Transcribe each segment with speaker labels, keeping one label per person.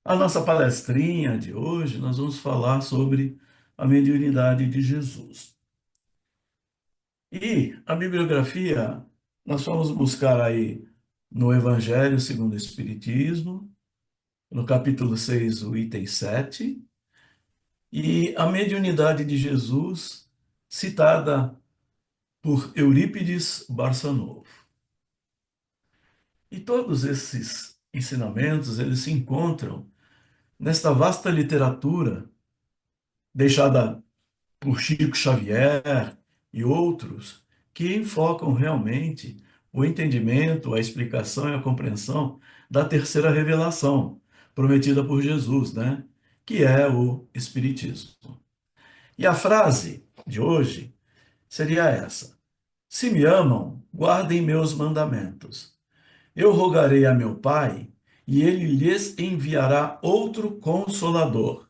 Speaker 1: A nossa palestrinha de hoje, nós vamos falar sobre a mediunidade de Jesus. E a bibliografia, nós vamos buscar aí no Evangelho segundo o Espiritismo, no capítulo 6, o item 7, e a mediunidade de Jesus, citada por Eurípides Barçanufo. E todos esses ensinamentos, eles se encontram nesta vasta literatura deixada por Chico Xavier e outros, que enfocam realmente o entendimento, a explicação e a compreensão da terceira revelação prometida por Jesus, né? Que é o Espiritismo. E a frase de hoje seria essa: Se me amam, guardem meus mandamentos. Eu rogarei a meu Pai, e ele lhes enviará outro consolador,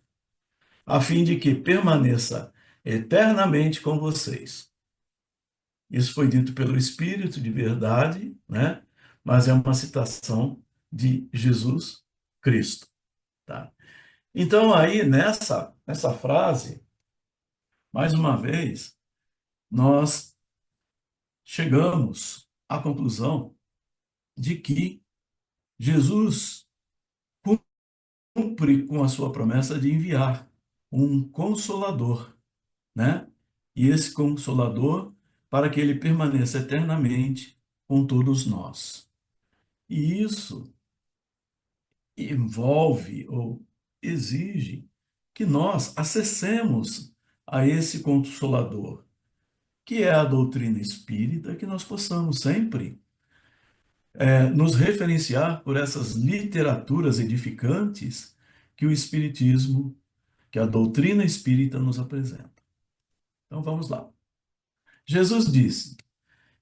Speaker 1: a fim de que permaneça eternamente com vocês. Isso foi dito pelo Espírito de verdade, né? Mas é uma citação de Jesus Cristo, tá? Então, aí, nessa frase, mais uma vez, nós chegamos à conclusão de que Jesus cumpre com a sua promessa de enviar um consolador, né? E esse consolador para que ele permaneça eternamente com todos nós. E isso envolve ou exige que nós acessemos a esse consolador, que é a doutrina espírita, que nós possamos sempre nos referenciar por essas literaturas edificantes que o Espiritismo, que a doutrina espírita nos apresenta. Então vamos lá. Jesus disse: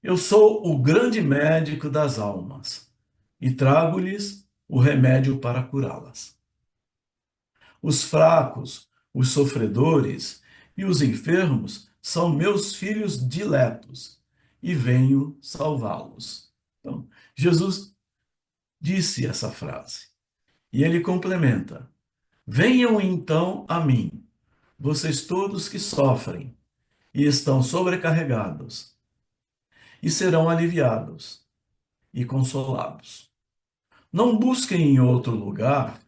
Speaker 1: Eu sou o grande médico das almas e trago-lhes o remédio para curá-las. Os fracos, os sofredores e os enfermos são meus filhos diletos e venho salvá-los. Então, Jesus disse essa frase e ele complementa: Venham então a mim, vocês todos que sofrem e estão sobrecarregados, e serão aliviados e consolados. Não busquem em outro lugar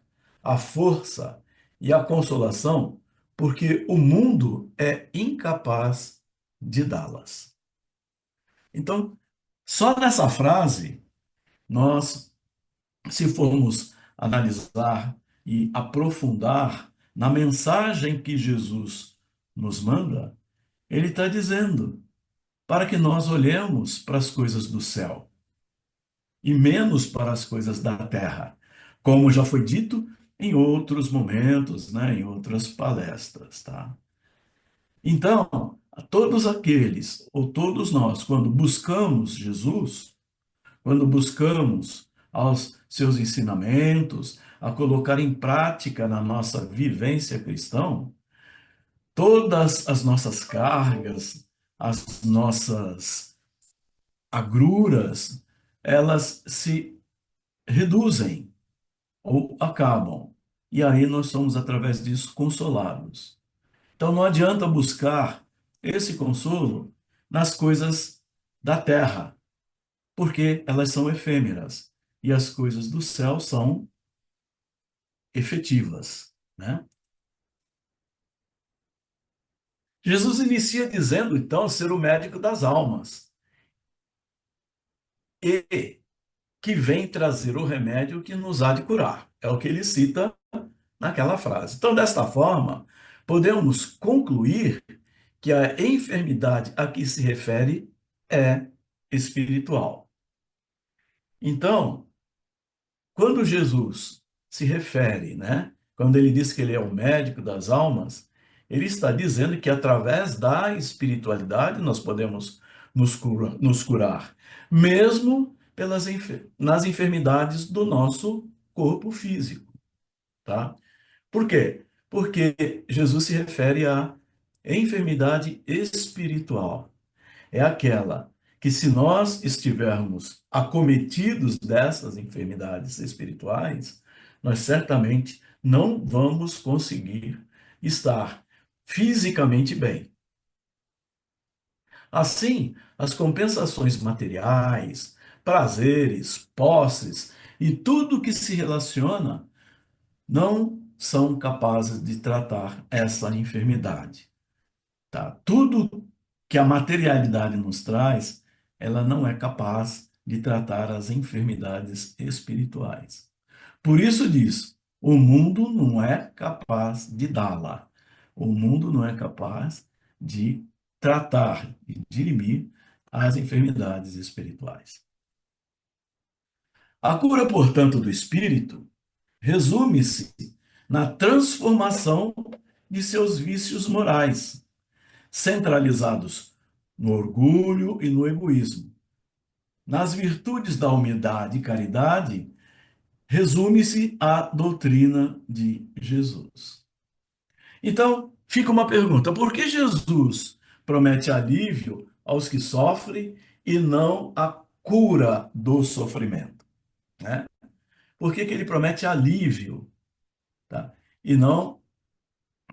Speaker 1: a força e a consolação, porque o mundo é incapaz de dá-las. Então, só nessa frase, nós, se formos analisar e aprofundar na mensagem que Jesus nos manda, ele está dizendo para que nós olhemos para as coisas do céu e menos para as coisas da terra, como já foi dito em outros momentos, né, em outras palestras, tá? Então, a todos aqueles, ou todos nós, quando buscamos Jesus, quando buscamos aos seus ensinamentos, a colocar em prática na nossa vivência cristã, todas as nossas cargas, as nossas agruras, elas se reduzem ou acabam. E aí nós somos, através disso, consolados. Então não adianta buscar esse consolo nas coisas da terra, porque elas são efêmeras e as coisas do céu são efetivas, né? Jesus inicia dizendo, então, ser o médico das almas e que vem trazer o remédio que nos há de curar. É o que ele cita naquela frase. Então, desta forma, podemos concluir que a enfermidade a que se refere é espiritual. Então, quando Jesus se refere, né, quando ele diz que ele é o médico das almas, ele está dizendo que através da espiritualidade nós podemos nos curar, mesmo nas enfermidades do nosso corpo físico, tá? Por quê? Porque Jesus se refere à enfermidade espiritual. É aquela que, se nós estivermos acometidos dessas enfermidades espirituais, nós certamente não vamos conseguir estar fisicamente bem. Assim, as compensações materiais, prazeres, posses e tudo que se relaciona não são capazes de tratar essa enfermidade, tá? Tudo que a materialidade nos traz, ela não é capaz de tratar as enfermidades espirituais. Por isso diz, o mundo não é capaz de dá-la. O mundo não é capaz de tratar e dirimir as enfermidades espirituais. A cura, portanto, do espírito resume-se na transformação de seus vícios morais, centralizados no orgulho e no egoísmo. Nas virtudes da humildade e caridade, resume-se a doutrina de Jesus. Então, fica uma pergunta: por que Jesus promete alívio aos que sofrem e não a cura do sofrimento? Né? Por que ele promete alívio, tá? E não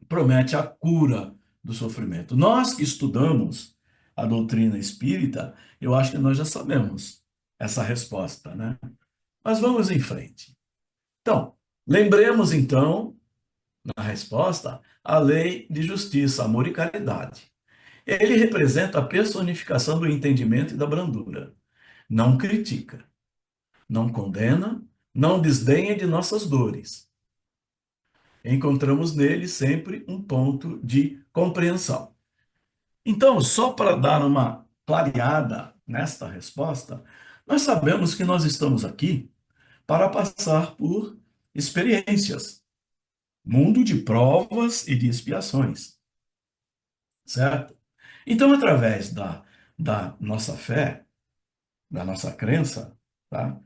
Speaker 1: promete a cura do sofrimento? Nós que estudamos a doutrina espírita, eu acho que nós já sabemos essa resposta, né? Mas vamos em frente. Então, lembremos então, na resposta, a lei de justiça, amor e caridade. Ele representa a personificação do entendimento e da brandura. Não critica, não condena, não desdenha de nossas dores. Encontramos nele sempre um ponto de compreensão. Então, só para dar uma clareada nesta resposta, nós sabemos que nós estamos aqui para passar por experiências, mundo de provas e de expiações, certo? Então, através da nossa fé, da nossa crença, tá?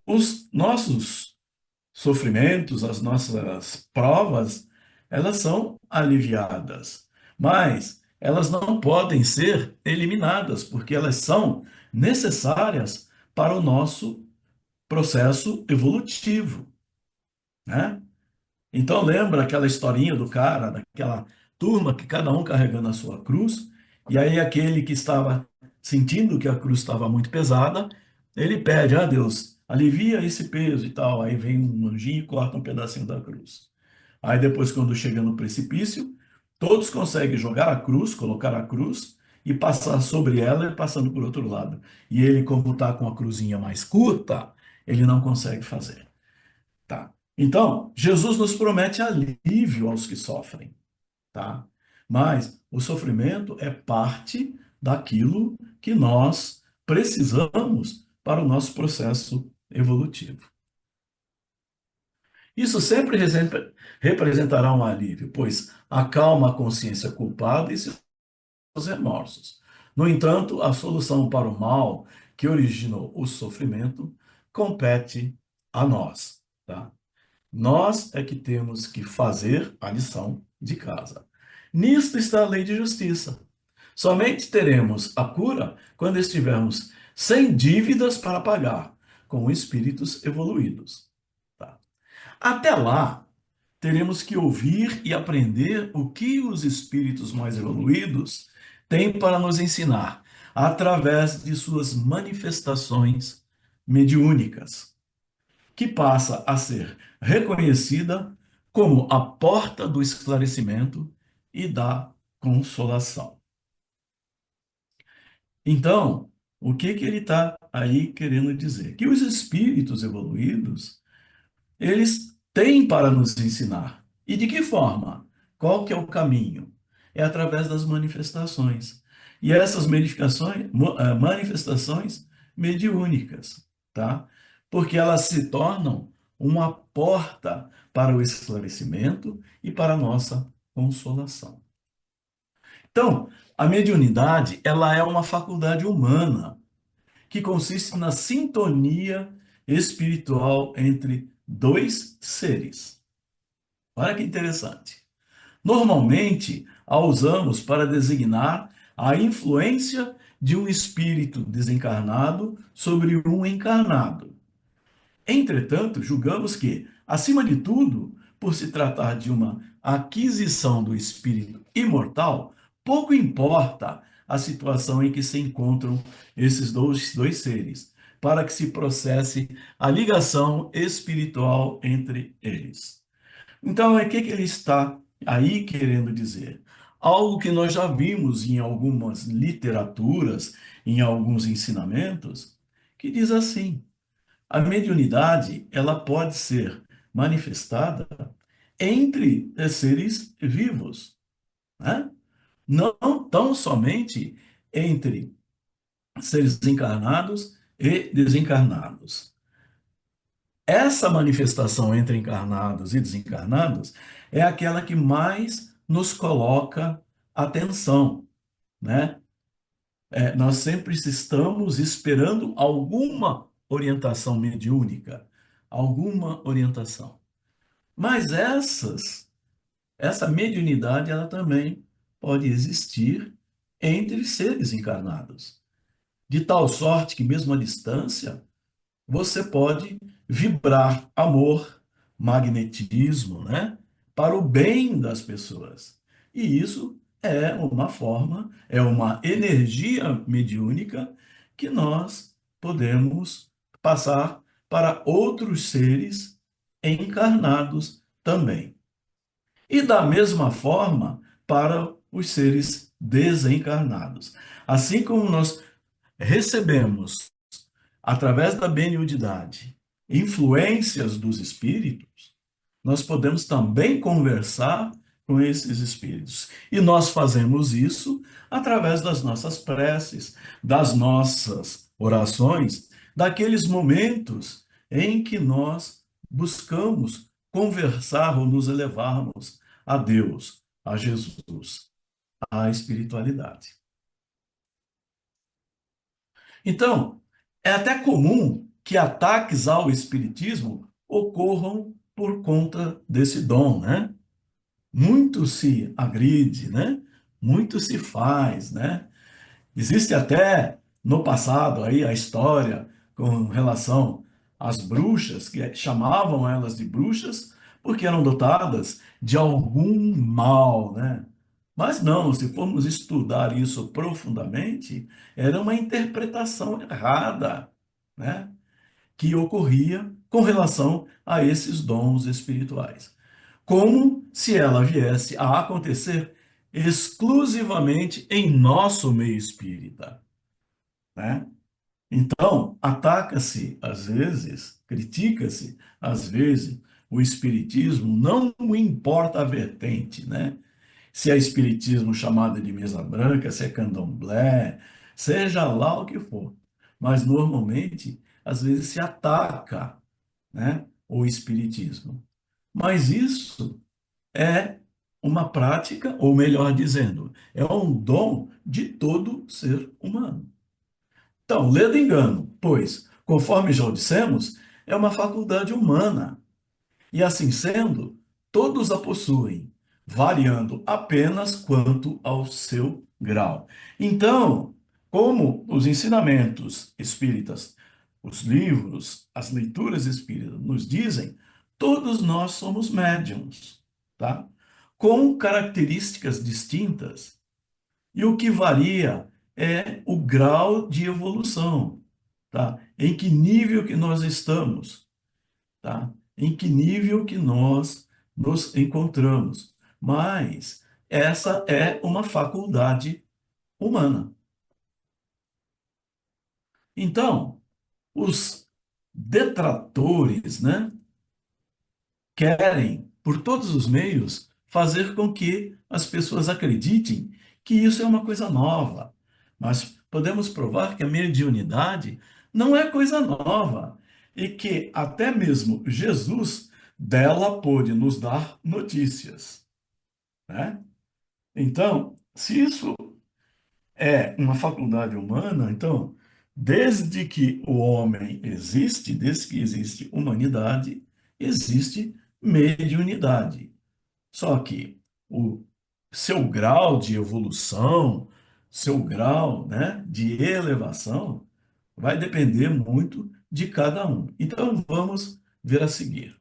Speaker 1: Os nossos sofrimentos, as nossas provas, elas são aliviadas, mas elas não podem ser eliminadas, porque elas são necessárias para o nosso processo evolutivo, né? Então lembra aquela historinha do cara, daquela turma que cada um carregando a sua cruz, e aí aquele que estava sentindo que a cruz estava muito pesada, ele pede: "Ah, Deus, alivia esse peso e tal". Aí vem um anjinho e corta um pedacinho da cruz. Aí depois, quando chega no precipício, todos conseguem jogar a cruz, colocar a cruz e passar sobre ela e passando por outro lado. E ele, como está com a cruzinha mais curta, ele não consegue fazer. Tá? Então, Jesus nos promete alívio aos que sofrem, tá? Mas o sofrimento é parte daquilo que nós precisamos para o nosso processo evolutivo. Isso sempre representará um alívio, pois acalma a consciência culpada e seus remorsos. No entanto, a solução para o mal que originou o sofrimento compete a nós, tá? Nós é que temos que fazer a lição de casa. Nisto está a lei de justiça. Somente teremos a cura quando estivermos sem dívidas para pagar, com espíritos evoluídos. Tá? Até lá, teremos que ouvir e aprender o que os espíritos mais evoluídos têm para nos ensinar, através de suas manifestações mediúnicas, que passa a ser reconhecida como a porta do esclarecimento e da consolação. Então, o que que ele está aí querendo dizer? Que os espíritos evoluídos, eles têm para nos ensinar. E de que forma? Qual que é o caminho? É através das manifestações. E essas manifestações mediúnicas, tá? Porque elas se tornam uma porta para o esclarecimento e para a nossa consolação. Então, a mediunidade, ela é uma faculdade humana que consiste na sintonia espiritual entre dois seres. Olha que interessante. Normalmente, a usamos para designar a influência de um espírito desencarnado sobre um encarnado. Entretanto, julgamos que Acima de tudo, por se tratar de uma aquisição do espírito imortal, pouco importa a situação em que se encontram esses dois seres, para que se processe a ligação espiritual entre eles. Então, o que ele está aí querendo dizer? Algo que nós já vimos em algumas literaturas, em alguns ensinamentos, que diz assim: a mediunidade, ela pode ser manifestada entre seres vivos, né? Não tão somente entre seres encarnados e desencarnados. Essa manifestação entre encarnados e desencarnados é aquela que mais nos coloca atenção, né? Nós sempre estamos esperando alguma orientação mediúnica, alguma orientação. Mas essa mediunidade, ela também pode existir entre seres encarnados, de tal sorte que mesmo à distância, você pode vibrar amor, magnetismo, né? Para o bem das pessoas. E isso é uma forma, é uma energia mediúnica que nós podemos passar para outros seres encarnados também. E da mesma forma para os seres desencarnados. Assim como nós recebemos através da benignidade, influências dos espíritos, nós podemos também conversar com esses espíritos. E nós fazemos isso através das nossas preces, das nossas orações, daqueles momentos em que nós buscamos conversar ou nos elevarmos a Deus, a Jesus, à espiritualidade. Então, é até comum que ataques ao espiritismo ocorram por conta desse dom, né? Muito se agride, né? Muito se faz, né? Existe até no passado aí a história com relação às bruxas, que chamavam elas de bruxas porque eram dotadas de algum mal, né? Mas não, se formos estudar isso profundamente, era uma interpretação errada, né? Que ocorria com relação a esses dons espirituais. Como se ela viesse a acontecer exclusivamente em nosso meio espírita, né? Então, ataca-se às vezes, critica-se às vezes o espiritismo, não importa a vertente, né? Se é espiritismo chamado de mesa branca, se é candomblé, seja lá o que for. Mas normalmente, às vezes se ataca, né, o espiritismo. Mas isso é uma prática, ou melhor dizendo, é um dom de todo ser humano. Então, ledo engano, pois, conforme já o dissemos, é uma faculdade humana. E assim sendo, todos a possuem, variando apenas quanto ao seu grau. Então, como os ensinamentos espíritas, os livros, as leituras espíritas nos dizem, todos nós somos médiums, tá? Com características distintas. E o que varia é o grau de evolução, tá? Em que nível que nós estamos, tá? Em que nível que nós nos encontramos. Mas essa é uma faculdade humana. Então, os detratores, né, querem, por todos os meios, fazer com que as pessoas acreditem que isso é uma coisa nova. Mas podemos provar que a mediunidade não é coisa nova e que até mesmo Jesus dela pôde nos dar notícias, né? Então, se isso é uma faculdade humana, então, desde que o homem existe, desde que existe humanidade, existe mediunidade. Só que o seu grau de evolução, seu grau, né, de elevação, vai depender muito de cada um. Então, vamos ver a seguir.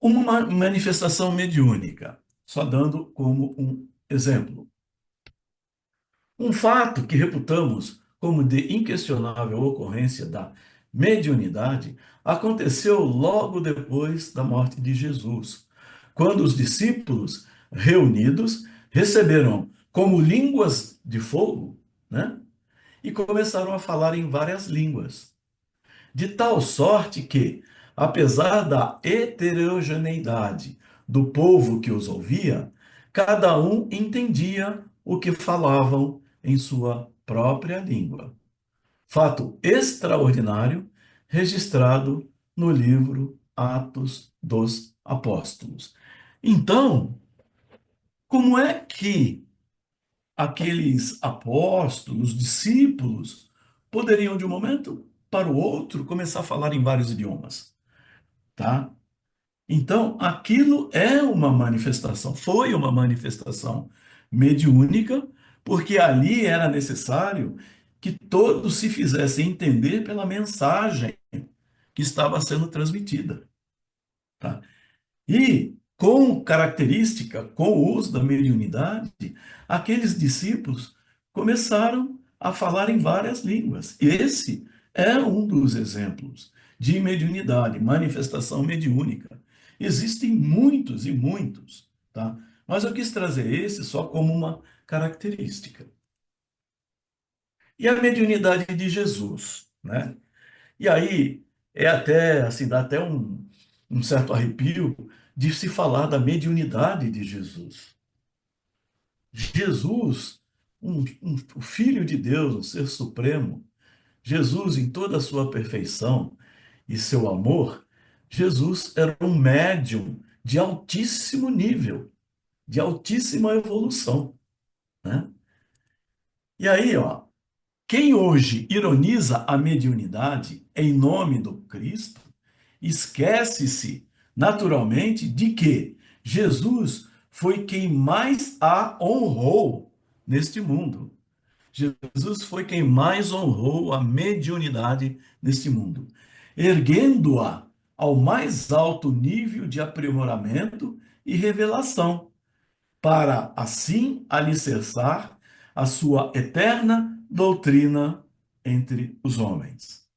Speaker 1: Uma manifestação mediúnica, só dando como um exemplo. Um fato que reputamos como de inquestionável ocorrência da mediunidade aconteceu logo depois da morte de Jesus, quando os discípulos reunidos receberam como línguas de fogo, né? E começaram a falar em várias línguas, de tal sorte que, apesar da heterogeneidade do povo que os ouvia, cada um entendia o que falavam em sua própria língua. Fato extraordinário registrado no livro Atos dos Apóstolos. Então, como é que aqueles apóstolos, discípulos, poderiam de um momento para o outro começar a falar em vários idiomas, tá? Então, aquilo é uma manifestação, foi uma manifestação mediúnica, porque ali era necessário que todos se fizessem entender pela mensagem que estava sendo transmitida, tá? E, com característica, com o uso da mediunidade, aqueles discípulos começaram a falar em várias línguas. Esse é um dos exemplos de mediunidade, manifestação mediúnica. Existem muitos e muitos, tá? Mas eu quis trazer esse só como uma característica. E a mediunidade de Jesus, né? E aí é até assim, dá até um certo arrepio de se falar da mediunidade de Jesus. Jesus, o Filho de Deus, o Ser Supremo, Jesus em toda a sua perfeição e seu amor, Jesus era um médium de altíssimo nível, de altíssima evolução, né? E aí, ó, quem hoje ironiza a mediunidade em nome do Cristo, esquece-se naturalmente de que Jesus foi quem mais a honrou neste mundo. Jesus foi quem mais honrou a mediunidade neste mundo, erguendo-a ao mais alto nível de aprimoramento e revelação, para assim alicerçar a sua eterna doutrina entre os homens.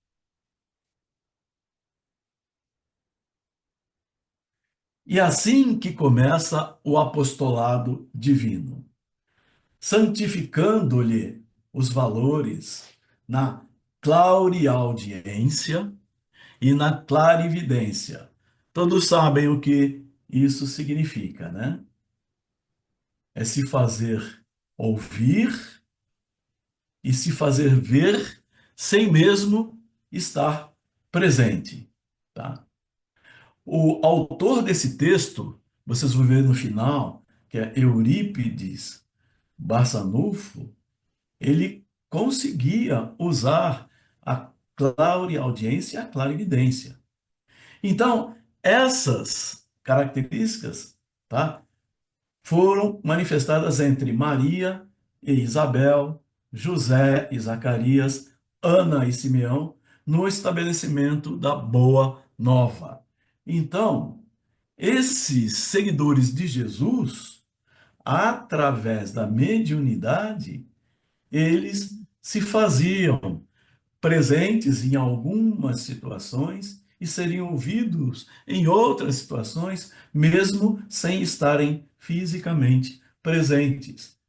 Speaker 1: E assim que começa o apostolado divino, santificando-lhe os valores na clareaudiência e na clarividência. Todos sabem o que isso significa, né? É se fazer ouvir e se fazer ver sem mesmo estar presente, tá? O autor desse texto, vocês vão ver no final, que é Eurípides Barçanufo, ele conseguia usar a clareaudiência e a clarividência. Então, essas características, tá, foram manifestadas entre Maria e Isabel, José e Zacarias, Ana e Simeão, no estabelecimento da Boa Nova. Então, esses seguidores de Jesus, através da mediunidade, eles se faziam presentes em algumas situações e seriam ouvidos em outras situações, mesmo sem estarem fisicamente presentes.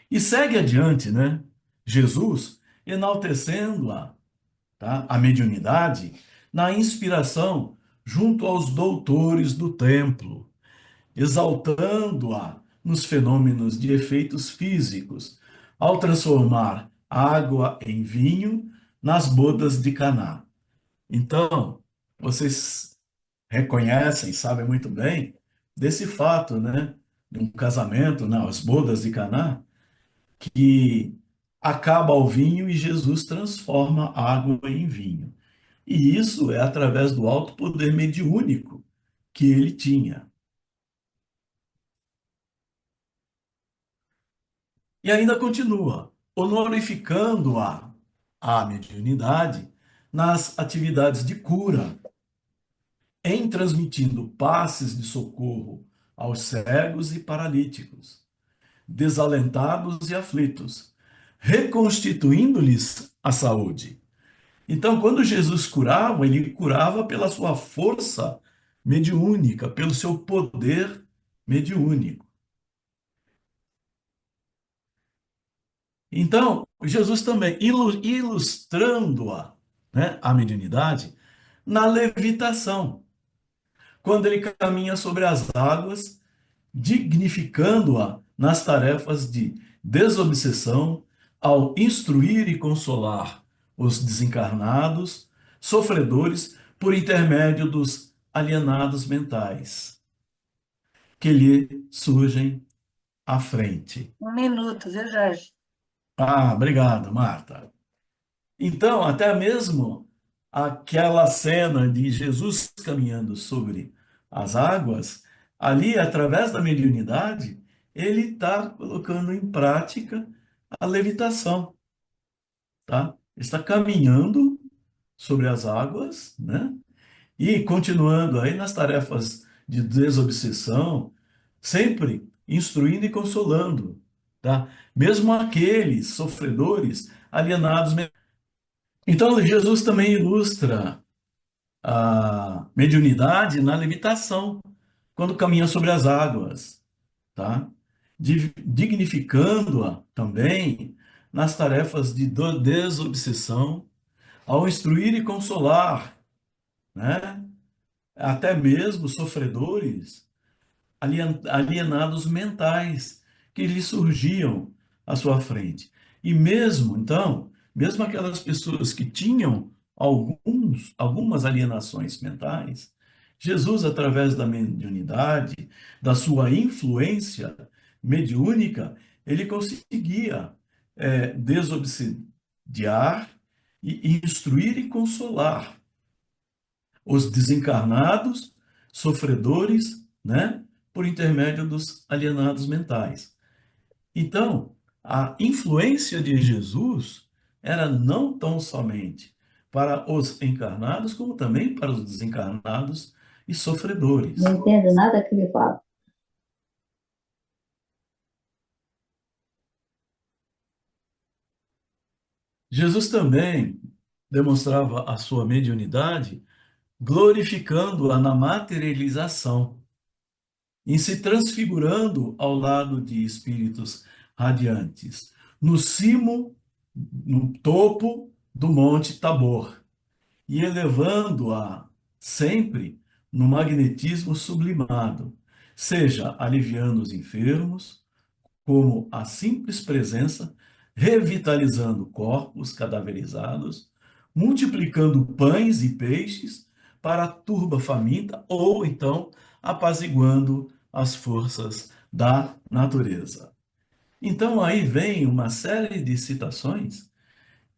Speaker 1: E segue adiante, né? Jesus enaltecendo-a, tá? A mediunidade, na inspiração junto aos doutores do templo, exaltando-a nos fenômenos de efeitos físicos, ao transformar água em vinho nas bodas de Caná. Então, vocês reconhecem, sabem muito bem desse fato, né? De um casamento, nas bodas de Caná, que acaba o vinho e Jesus transforma a água em vinho. E isso é através do alto poder mediúnico que ele tinha. E ainda continua, honorificando a mediunidade nas atividades de cura, em transmitindo passes de socorro aos cegos e paralíticos, desalentados e aflitos, reconstituindo-lhes a saúde. Então, quando Jesus curava, ele curava pela sua força mediúnica, pelo seu poder mediúnico. Então, Jesus também ilustrando-a, né, a mediunidade, na levitação, quando ele caminha sobre as águas, dignificando-a nas tarefas de desobsessão, ao instruir e consolar os desencarnados, sofredores, por intermédio dos alienados mentais que lhe surgem à frente.
Speaker 2: 1 minuto, viu, Jorge?
Speaker 1: Ah, obrigado, Marta. Então, até mesmo aquela cena de Jesus caminhando sobre as águas, ali, através da mediunidade, ele está colocando em prática a levitação, tá? Está caminhando sobre as águas, né? E continuando aí nas tarefas de desobsessão, sempre instruindo e consolando, tá? Mesmo aqueles sofredores alienados. Então, Jesus também ilustra a mediunidade na levitação, quando caminha sobre as águas, tá? Dignificando-a também nas tarefas de desobsessão, ao instruir e consolar, né? Até mesmo sofredores alienados mentais que lhe surgiam à sua frente. E mesmo, então, mesmo aquelas pessoas que tinham algumas alienações mentais, Jesus, através da mediunidade, da sua influência mediúnica, ele conseguia desobsediar e instruir e consolar os desencarnados, sofredores, né, por intermédio dos alienados mentais. Então, a influência de Jesus era não tão somente para os encarnados, como também para os desencarnados e
Speaker 2: Não
Speaker 1: sofredores.
Speaker 2: entendo nada que ele fala.
Speaker 1: Jesus também demonstrava a sua mediunidade glorificando-a na materialização, em se transfigurando ao lado de espíritos radiantes, no cimo, no topo do Monte Tabor, e elevando-a sempre no magnetismo sublimado, seja aliviando os enfermos, como a simples presença, revitalizando corpos cadaverizados, multiplicando pães e peixes para a turba faminta, ou então apaziguando as forças da natureza. Então aí vem uma série de citações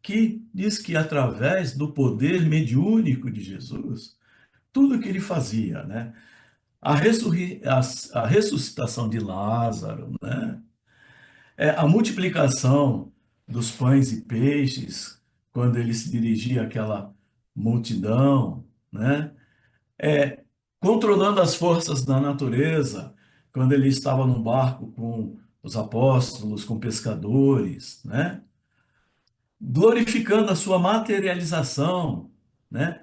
Speaker 1: que diz que através do poder mediúnico de Jesus, tudo que ele fazia, né? A ressuscitação de Lázaro, né? A multiplicação dos pães e peixes, quando ele se dirigia àquela multidão, né? É, controlando as forças da natureza, quando ele estava no barco com os apóstolos, com pescadores, né? Glorificando a sua materialização, né?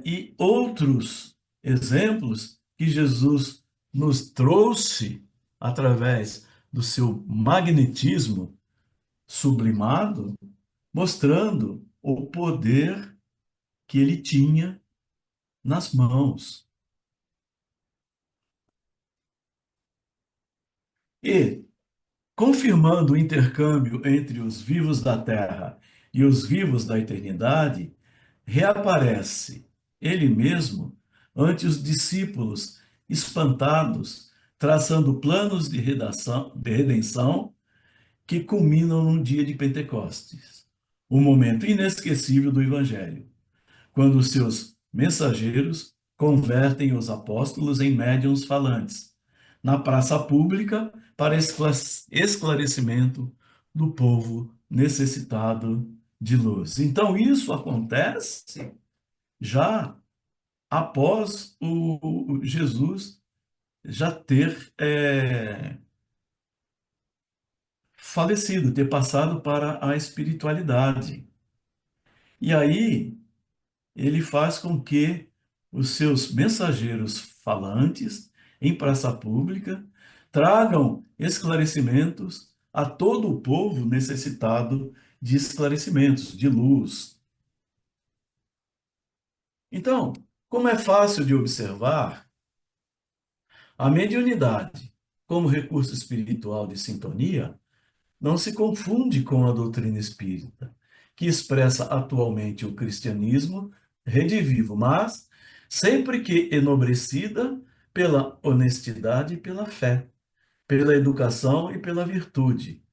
Speaker 1: E outros exemplos que Jesus nos trouxe através do seu magnetismo sublimado, mostrando o poder que ele tinha nas mãos. E, confirmando o intercâmbio entre os vivos da terra e os vivos da eternidade, reaparece ele mesmo ante os discípulos espantados, traçando planos de redenção que culminam no dia de Pentecostes, o momento inesquecível do Evangelho, quando os seus mensageiros convertem os apóstolos em médiuns falantes, na praça pública, para esclarecimento do povo necessitado de luz. Então, isso acontece já após o Jesus já ter falecido, ter passado para a espiritualidade. E aí ele faz com que os seus mensageiros falantes em praça pública tragam esclarecimentos a todo o povo necessitado de esclarecimentos, de luz. Então, como é fácil de observar, a mediunidade, como recurso espiritual de sintonia, não se confunde com a doutrina espírita, que expressa atualmente o cristianismo redivivo, mas sempre que enobrecida pela honestidade e pela fé, pela educação e pela virtude.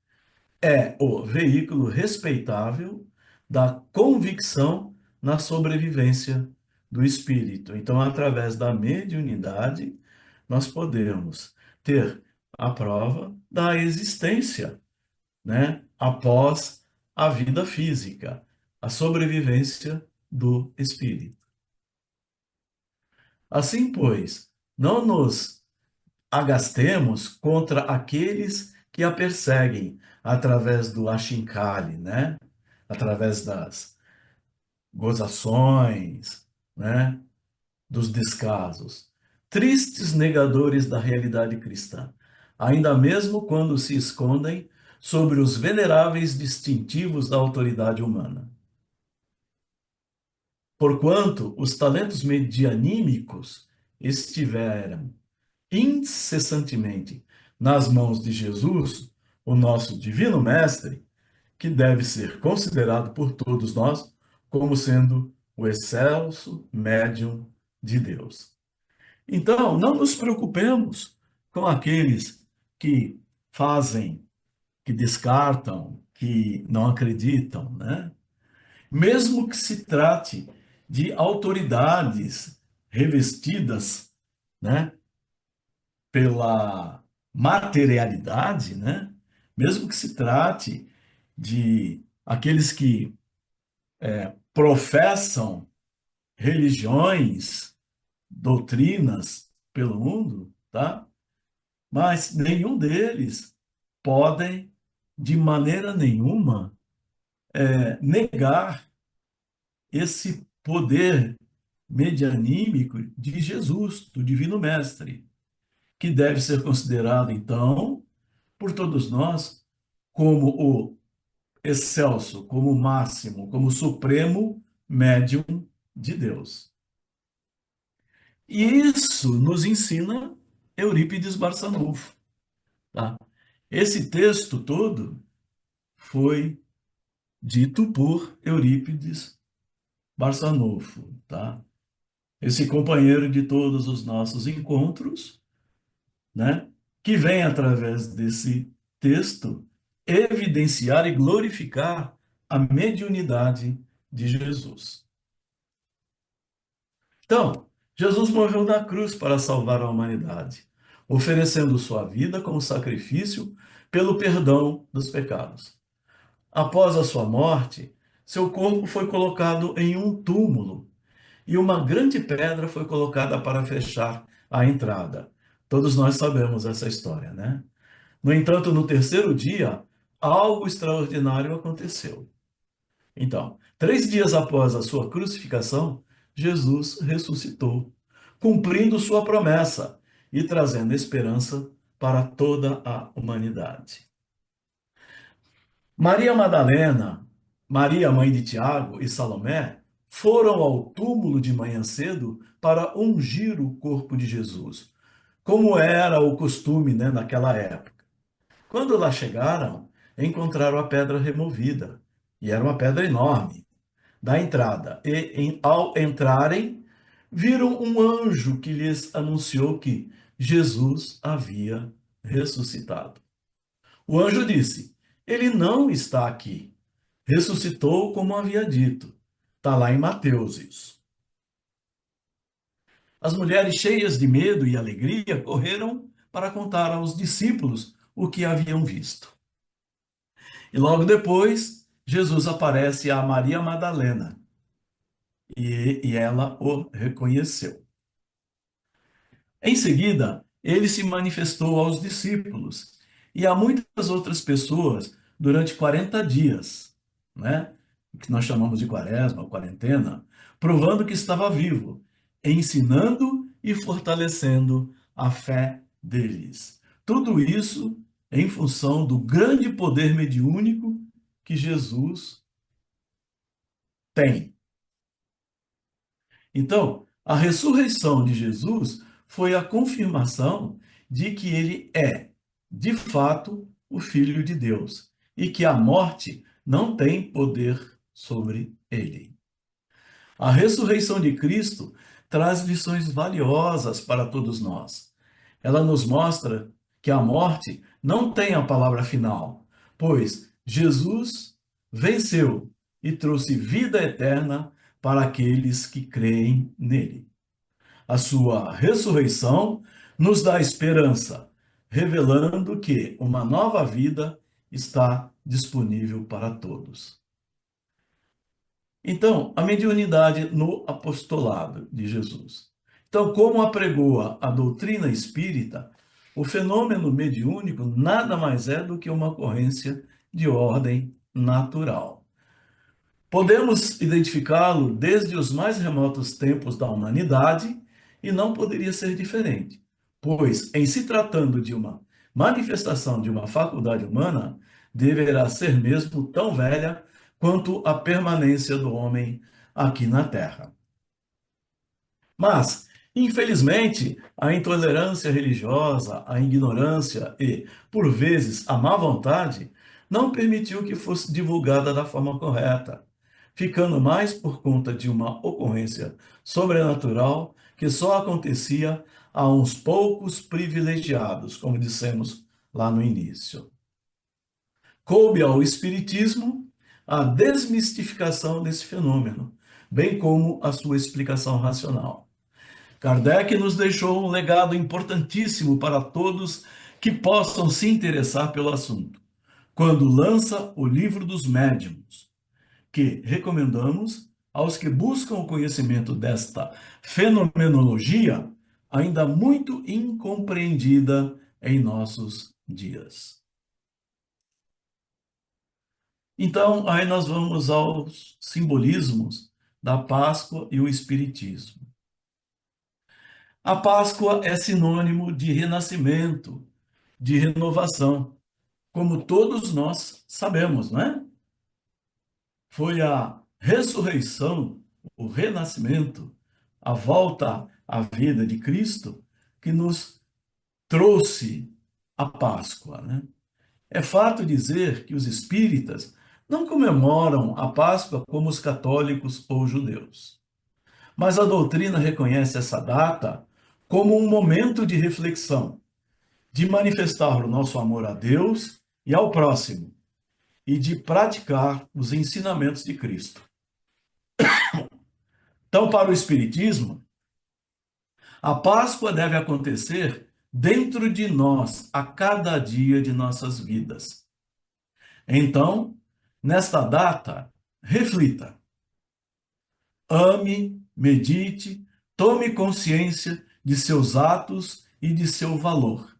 Speaker 1: É o veículo respeitável da convicção na sobrevivência do espírito. Então, através da mediunidade, nós podemos ter a prova da existência, né, após a vida física, a sobrevivência do espírito. Assim, pois, não nos agastemos contra aqueles que a perseguem através do achincalhe, né? Através das gozações, né? Dos descasos. Tristes negadores da realidade cristã, ainda mesmo quando se escondem sobre os veneráveis distintivos da autoridade humana. Porquanto os talentos medianímicos estiveram incessantemente nas mãos de Jesus, o nosso divino mestre, que deve ser considerado por todos nós como sendo o excelso médium de Deus. Então, não nos preocupemos com aqueles que fazem, que descartam, que não acreditam, né? Mesmo que se trate de autoridades revestidas, né, pela materialidade, né? Mesmo que se trate de aqueles que professam religiões, doutrinas pelo mundo, tá? Mas nenhum deles podem, de maneira nenhuma, negar esse poder medianímico de Jesus, do Divino Mestre, que deve ser considerado, então, por todos nós, como o excelso, como o máximo, como o supremo médium de Deus. E isso nos ensina Eurípides Barçanufo, tá? Esse texto todo foi dito por Eurípides Barçanufo, tá? Esse companheiro de todos os nossos encontros, né? Que vem através desse texto evidenciar e glorificar a mediunidade de Jesus. Então, Jesus morreu na cruz para salvar a humanidade, oferecendo sua vida como sacrifício pelo perdão dos pecados. Após a sua morte, seu corpo foi colocado em um túmulo e uma grande pedra foi colocada para fechar a entrada. Todos nós sabemos essa história, né? No entanto, no terceiro dia, algo extraordinário aconteceu. Então, 3 dias após a sua crucificação, Jesus ressuscitou, cumprindo sua promessa e trazendo esperança para toda a humanidade. Maria Madalena, Maria, mãe de Tiago, e Salomé foram ao túmulo de manhã cedo para ungir o corpo de Jesus, como era o costume, né, naquela época. Quando lá chegaram, encontraram a pedra removida, e era uma pedra enorme, da entrada. Ao entrarem, viram um anjo que lhes anunciou que Jesus havia ressuscitado. O anjo disse: Ele não está aqui. Ressuscitou como havia dito. Está lá em Mateus isso. As mulheres, cheias de medo e alegria, correram para contar aos discípulos o que haviam visto. E logo depois, Jesus aparece a Maria Madalena. e ela o reconheceu. Em seguida, ele se manifestou aos discípulos e a muitas outras pessoas durante 40 dias, né? Que nós chamamos de quaresma, ou quarentena, provando que estava vivo, ensinando e fortalecendo a fé deles. Tudo isso em função do grande poder mediúnico que Jesus tem. Então, a ressurreição de Jesus foi a confirmação de que ele é, de fato, o Filho de Deus e que a morte não tem poder sobre ele. A ressurreição de Cristo traz lições valiosas para todos nós. Ela nos mostra que a morte não tem a palavra final, pois Jesus venceu e trouxe vida eterna para aqueles que creem nele. A sua ressurreição nos dá esperança, revelando que uma nova vida está disponível para todos. Então, a mediunidade no apostolado de Jesus. Então, como apregoa a doutrina espírita, o fenômeno mediúnico nada mais é do que uma ocorrência de ordem natural. Podemos identificá-lo desde os mais remotos tempos da humanidade e não poderia ser diferente, pois, em se tratando de uma manifestação de uma faculdade humana, deverá ser mesmo tão velha quanto a permanência do homem aqui na Terra. Mas, infelizmente, a intolerância religiosa, a ignorância e, por vezes, a má vontade não permitiu que fosse divulgada da forma correta, ficando mais por conta de uma ocorrência sobrenatural que só acontecia a uns poucos privilegiados, como dissemos lá no início. Coube ao Espiritismo a desmistificação desse fenômeno, bem como a sua explicação racional. Kardec nos deixou um legado importantíssimo para todos que possam se interessar pelo assunto, quando lança o Livro dos Médiuns, que recomendamos aos que buscam o conhecimento desta fenomenologia ainda muito incompreendida em nossos dias. Então, aí nós vamos aos simbolismos da Páscoa e o Espiritismo. A Páscoa é sinônimo de renascimento, de renovação, como todos nós sabemos, não é? Foi a ressurreição, o renascimento, a volta à vida de Cristo que nos trouxe a Páscoa, né? É fato dizer que os espíritas não comemoram a Páscoa como os católicos ou judeus. Mas a doutrina reconhece essa data como um momento de reflexão, de manifestar o nosso amor a Deus e ao próximo, e de praticar os ensinamentos de Cristo. Então, para o Espiritismo, a Páscoa deve acontecer dentro de nós, a cada dia de nossas vidas. Então, nesta data, reflita, ame, medite, tome consciência de seus atos e de seu valor.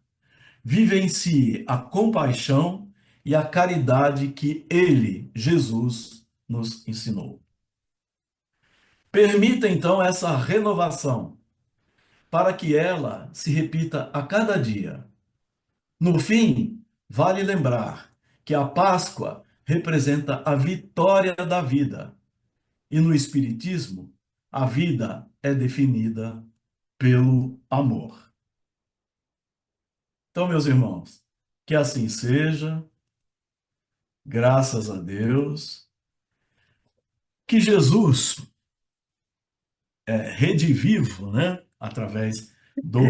Speaker 1: Vivencie a compaixão e a caridade que ele, Jesus, nos ensinou. Permita então essa renovação, para que ela se repita a cada dia. No fim, vale lembrar que a Páscoa representa a vitória da vida, e no Espiritismo, a vida é definida pelo amor. Então, meus irmãos, que assim seja, graças a Deus, que Jesus, redivivo, né, através do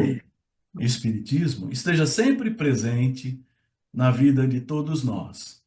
Speaker 1: Espiritismo, esteja sempre presente na vida de todos nós.